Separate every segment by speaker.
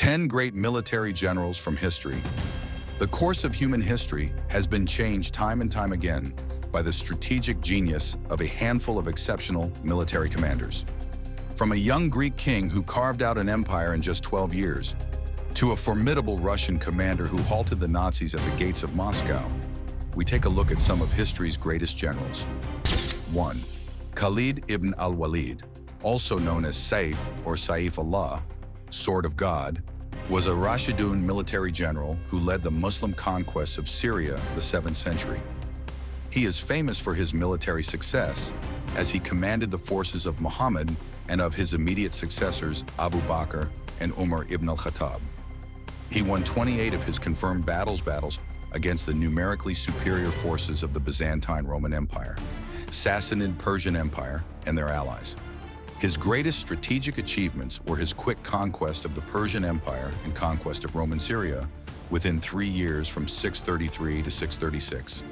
Speaker 1: 10 great military generals from history. The course of human history has been changed time and time again by the strategic genius of a handful of exceptional military commanders. From a young Greek king who carved out an empire in just 12 years, to a formidable Russian commander who halted the Nazis at the gates of Moscow, we take a look at some of history's greatest generals. 1. Khalid ibn al-Walid, also known as Saif or Saif Allah, Sword of God, was a Rashidun military general who led the Muslim conquests of Syria the 7th century. He is famous for his military success, as he commanded the forces of Muhammad and of his immediate successors Abu Bakr and Umar ibn al-Khattab. He won 28 of his confirmed battles against the numerically superior forces of the Byzantine Roman Empire, Sassanid Persian Empire, and their allies. His greatest strategic achievements were his quick conquest of the Persian Empire and conquest of Roman Syria within 3 years from 633 to 636.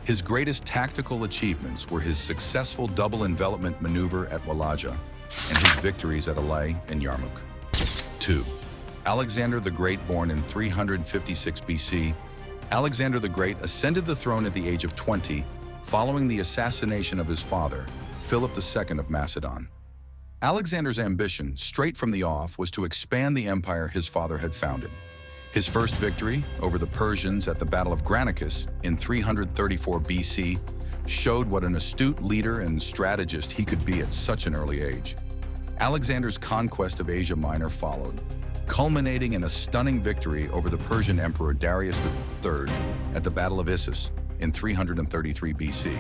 Speaker 1: His greatest tactical achievements were his successful double envelopment maneuver at Walaja and his victories at Alay and Yarmouk. 2. Alexander the Great, born in 356 BC, Alexander the Great ascended the throne at the age of 20 following the assassination of his father, Philip II of Macedon. Alexander's ambition, straight from the off, was to expand the empire his father had founded. His first victory over the Persians at the Battle of Granicus in 334 BC showed what an astute leader and strategist he could be at such an early age. Alexander's conquest of Asia Minor followed, culminating in a stunning victory over the Persian Emperor Darius III at the Battle of Issus in 333 BC.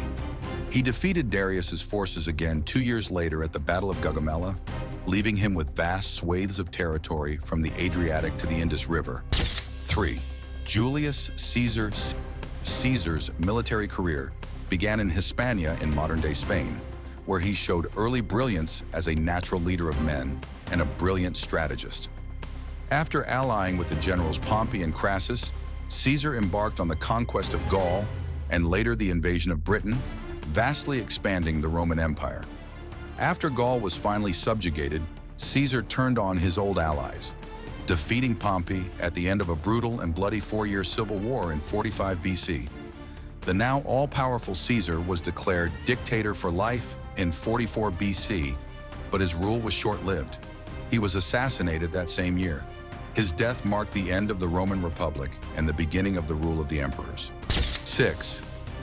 Speaker 1: He defeated Darius's forces again 2 years later at the Battle of Gaugamela, leaving him with vast swathes of territory from the Adriatic to the Indus River. 3. Julius Caesar. Caesar's military career began in Hispania in modern-day Spain, where he showed early brilliance as a natural leader of men and a brilliant strategist. After allying with the generals Pompey and Crassus, Caesar embarked on the conquest of Gaul and later the invasion of Britain, vastly expanding the Roman Empire. After Gaul was finally subjugated, Caesar turned on his old allies, defeating Pompey at the end of a brutal and bloody 4-year civil war in 45 BC. The now all-powerful Caesar was declared dictator for life in 44 BC, but his rule was short-lived. He was assassinated that same year. His death marked the end of the Roman Republic and the beginning of the rule of the emperors. 6.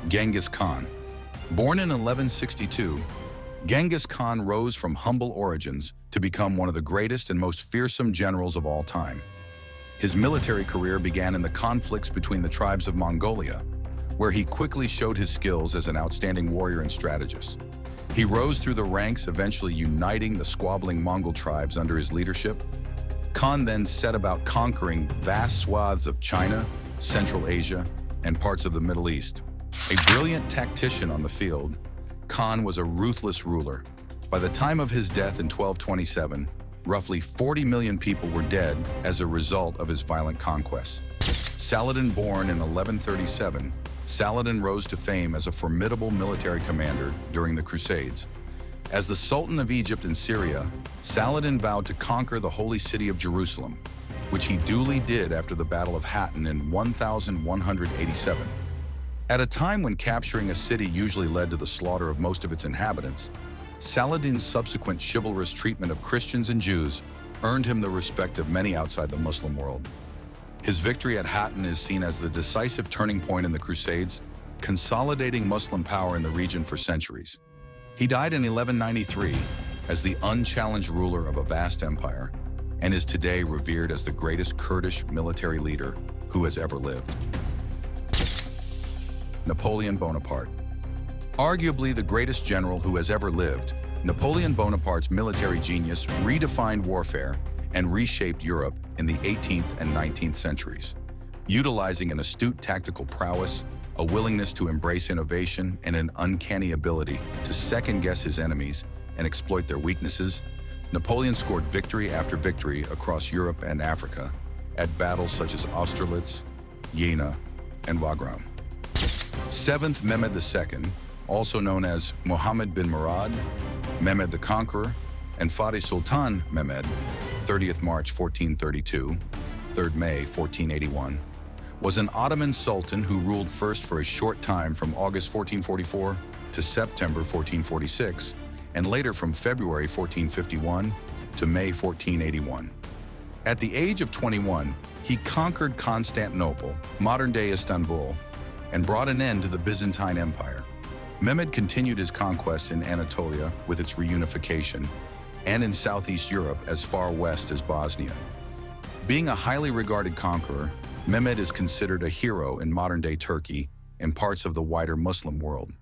Speaker 1: Genghis Khan. Born in 1162, Genghis Khan rose from humble origins to become one of the greatest and most fearsome generals of all time. His military career began in the conflicts between the tribes of Mongolia, where he quickly showed his skills as an outstanding warrior and strategist. He rose through the ranks, eventually uniting the squabbling Mongol tribes under his leadership. Khan then set about conquering vast swaths of China, Central Asia, and parts of the Middle East. A brilliant tactician on the field, Khan was a ruthless ruler. By the time of his death in 1227, roughly 40 million people were dead as a result of his violent conquests. Saladin, born in 1137, Saladin rose to fame as a formidable military commander during the Crusades. As the Sultan of Egypt and Syria, Saladin vowed to conquer the holy city of Jerusalem, which he duly did after the Battle of Hattin in 1187. At a time when capturing a city usually led to the slaughter of most of its inhabitants, Saladin's subsequent chivalrous treatment of Christians and Jews earned him the respect of many outside the Muslim world. His victory at Hattin is seen as the decisive turning point in the Crusades, consolidating Muslim power in the region for centuries. He died in 1193 as the unchallenged ruler of a vast empire and is today revered as the greatest Kurdish military leader who has ever lived. Napoleon Bonaparte. Arguably the greatest general who has ever lived, Napoleon Bonaparte's military genius redefined warfare and reshaped Europe in the 18th and 19th centuries. Utilizing an astute tactical prowess, a willingness to embrace innovation, and an uncanny ability to second-guess his enemies and exploit their weaknesses, Napoleon scored victory after victory across Europe and Africa at battles such as Austerlitz, Jena, and Wagram. 7th Mehmed II, also known as Mohammed bin Murad, Mehmed the Conqueror, and Fatih Sultan Mehmed, 30th March 1432, 3rd May 1481, was an Ottoman sultan who ruled first for a short time from August 1444 to September 1446, and later from February 1451 to May 1481. At the age of 21, he conquered Constantinople, modern-day Istanbul, and brought an end to the Byzantine Empire. Mehmed continued his conquests in Anatolia with its reunification, and in Southeast Europe as far west as Bosnia. Being a highly regarded conqueror, Mehmed is considered a hero in modern-day Turkey and parts of the wider Muslim world.